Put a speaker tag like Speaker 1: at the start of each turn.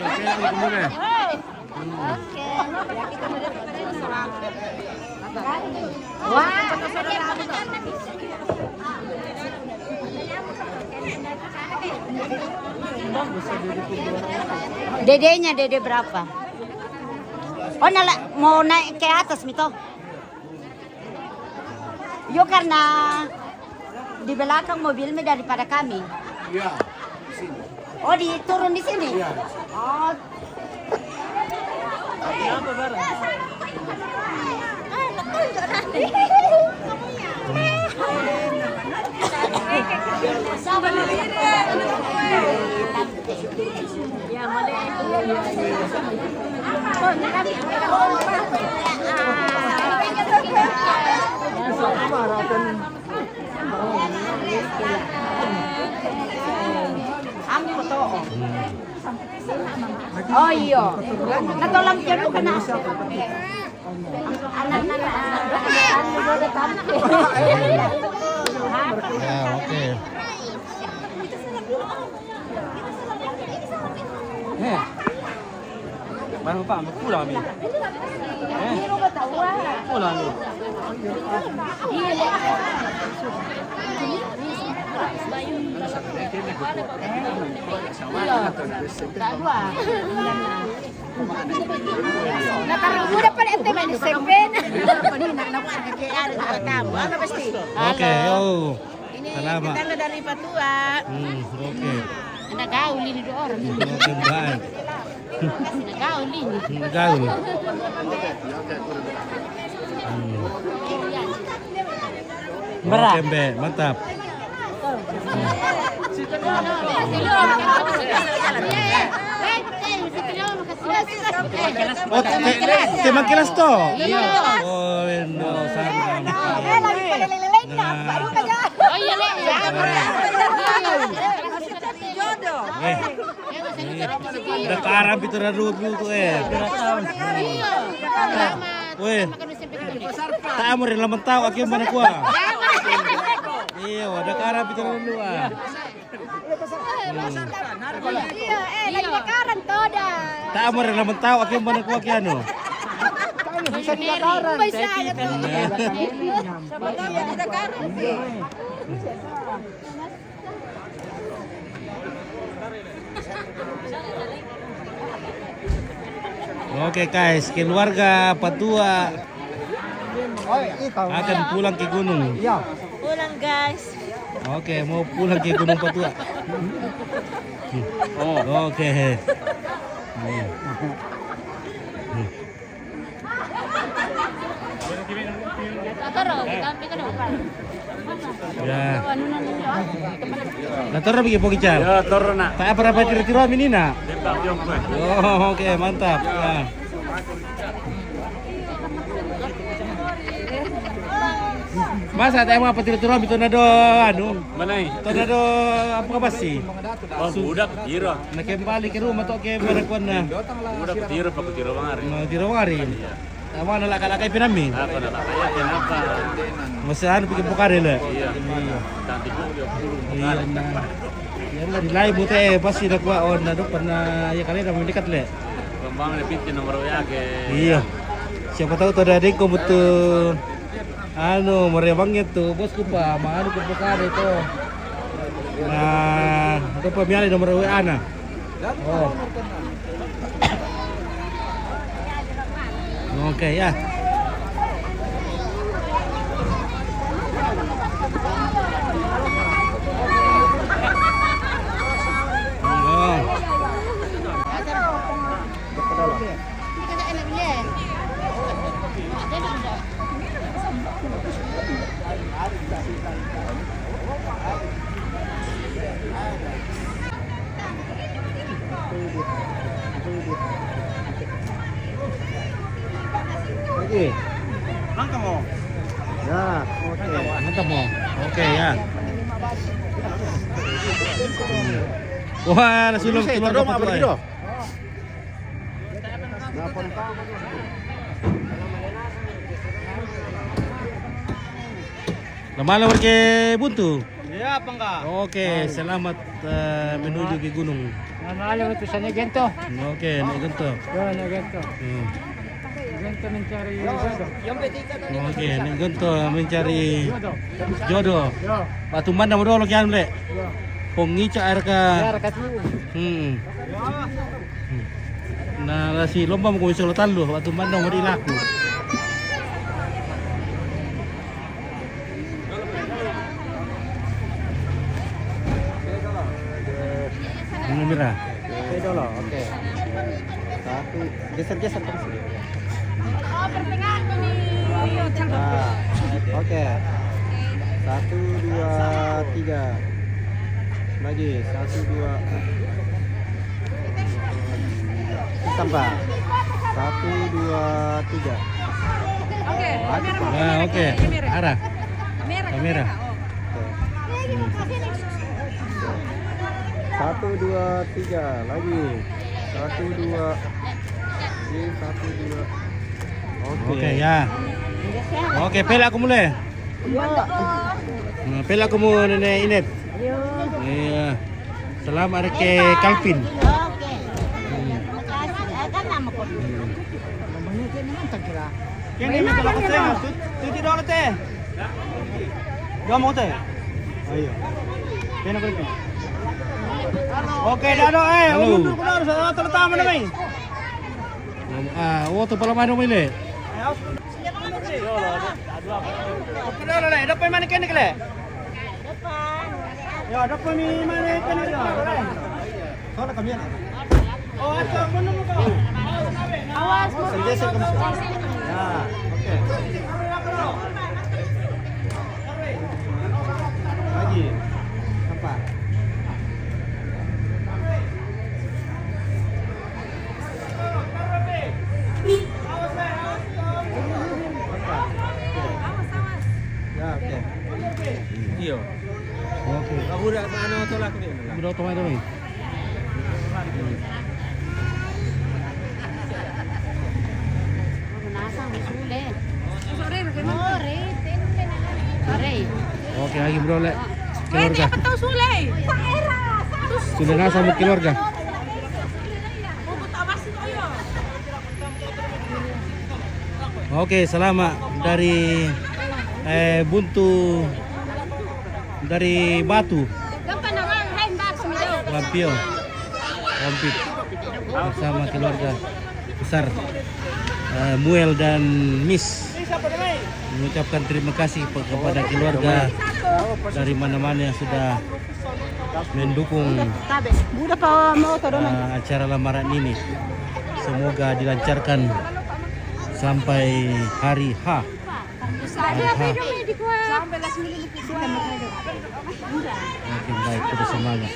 Speaker 1: Oke. Wah. Dedenya dede berapa? Oh, mau naik ke atas Mito? Yuk karena di belakang mobilnya daripada kami.
Speaker 2: Iya. Sini.
Speaker 1: Oh, turun di sini?
Speaker 2: Iya.
Speaker 1: Oh.
Speaker 3: Apa barang?
Speaker 1: Oh iya, natolong dulu ka na.
Speaker 4: Ya, oke.
Speaker 3: Mana Pak, mau pulang kami. Pulang nih.
Speaker 1: Udah pada ente main di seven.
Speaker 4: Oke, oh. Selamat.
Speaker 5: Kita dari Patua.
Speaker 4: Oke.
Speaker 1: Anak gaul ini dua orang.
Speaker 4: Oke, baik.
Speaker 1: Anak gaul ini.
Speaker 4: Gaul. Oke, Mbe, mantap. Oh, tema kelas to? Iya. Oh, no, sama.
Speaker 1: Oh iya, Le.
Speaker 4: Udah karab itu dulu tuh Weh. Tak amor yang lama tahu akhirnya mana kuah. Iya, udah karab itu dulu
Speaker 1: Iya, lagi bakaran toda.
Speaker 4: Tak amor yang lama tahu akhirnya mana kuah kiano.
Speaker 1: Bisa dibakaran.
Speaker 4: Oke guys, keluarga Patua akan pulang ke gunung.
Speaker 2: Iya.
Speaker 5: Pulang guys.
Speaker 4: Oke, mau pulang ke Gunung Patua. Oh, oke. Ya. Nah, turun pergi Pokicar.
Speaker 3: Ya, turun nak.
Speaker 4: Tak apa tiro-tiro menina.
Speaker 3: Depak jompo.
Speaker 4: Oh, oke, mantap. Ya. Masa tak mau apa tiro-tiro itu nado anu.
Speaker 3: Mana ini?
Speaker 4: Itu nado apa sih?
Speaker 3: Oh, budak tiro.
Speaker 4: Nak kembali ke rumah tok ke barakuan na.
Speaker 3: Budak tiro pak tiro bangari.
Speaker 4: Mau tiro wari. Sama na laka-laka pinami.
Speaker 3: Apa nak kaya kenapa?
Speaker 4: Masa anu pikir bukare le.
Speaker 3: Iya. Cantik juga puluh.
Speaker 4: Iya nah. Ya lah di live bute pasti nak gua on na pernah ya kali dah mendekat le.
Speaker 3: Kembang lebih nomor WA ke.
Speaker 4: Iya. Siapa tahu tuh ada adek betul. Anu merebangnya tuh bosku pa, anu ke bukare itu. Nah, itu pemilik nomor WA na. Oh. Oke ya. Oke.
Speaker 3: Langkah mau.
Speaker 4: Ya, oke. Mantap mau. Oke ya. Wah, nasulong keluarga Patua. Lama-lama ke buntu.
Speaker 3: Iya, apa enggak?
Speaker 4: Oke, selamat menuju ke gunung.
Speaker 6: Alam itu sana gento.
Speaker 4: Oke, naik gento.
Speaker 6: Yo, na gento.
Speaker 4: Hmm.
Speaker 6: Gento mencari jodoh.
Speaker 4: Oke, naik gento mencari jodoh.
Speaker 6: Yo,
Speaker 4: Batu mana mo dolo kyan le?
Speaker 6: yo.
Speaker 4: Pongi ca arka.
Speaker 6: Biar kat lu.
Speaker 4: Na si lomba mo kumisolo talo, batu mana mo dilaku. Ini mira.
Speaker 6: Oke dulu, oke. Satu, geser-geser terus. Nah, oke. 1, 2, 3. Lagi 1, 2. Tambah. 1, 2, 3.
Speaker 4: Nah, oke. Arah. Kamera.
Speaker 6: 1, 2, 3. Lagi. 1, 2. Ini 1, 2.
Speaker 4: Oke, ya. Oke, pela aku mulai. Nah, pela aku mau nenek Inet. Iya. Selamat ke Calvin.
Speaker 1: Oke. Makasih. Kan nama ko.
Speaker 6: Yang ini kalau aku teh, cuci dulu teh. Gak mau teh. Ayo. Kena pergi. Oke, dado
Speaker 4: Halo.
Speaker 6: mundur keluar terutama namai.
Speaker 4: Waktu pala main ini.
Speaker 6: Oke, dado le, dapat mana kene kele?
Speaker 1: Depan.
Speaker 6: Ya, dapat mana kene kele. Soalnya kami ya. Oh, itu mana muka?
Speaker 1: Awas mo.
Speaker 6: Sendiri kamu. Ya, oke. Lagi. Apa? Ya, oke.
Speaker 3: Iya.
Speaker 4: Oke.
Speaker 3: Kamu udah mana tolak ni?
Speaker 4: Udah otomatis nih.
Speaker 1: Nasa mo sule. Sore. Sore.
Speaker 4: Oke, lagi bro le. Keluarga.
Speaker 5: Tahu sulay.
Speaker 4: Sudah nasa mo keluarga. Oke, selamat dari buntu dari Batu.
Speaker 5: Gapan naman, hay box mi daw.
Speaker 4: Lampio, Lampit bersama keluarga besar Muel dan Miss mengucapkan terima kasih kepada keluarga dari mana-mana yang sudah mendukung
Speaker 1: Tabe. Buda pa mo to
Speaker 4: acara lamaran ini. Semoga dilancarkan sampai hari H.
Speaker 5: Sampai last minute.
Speaker 4: Oke, baik, terus semangat.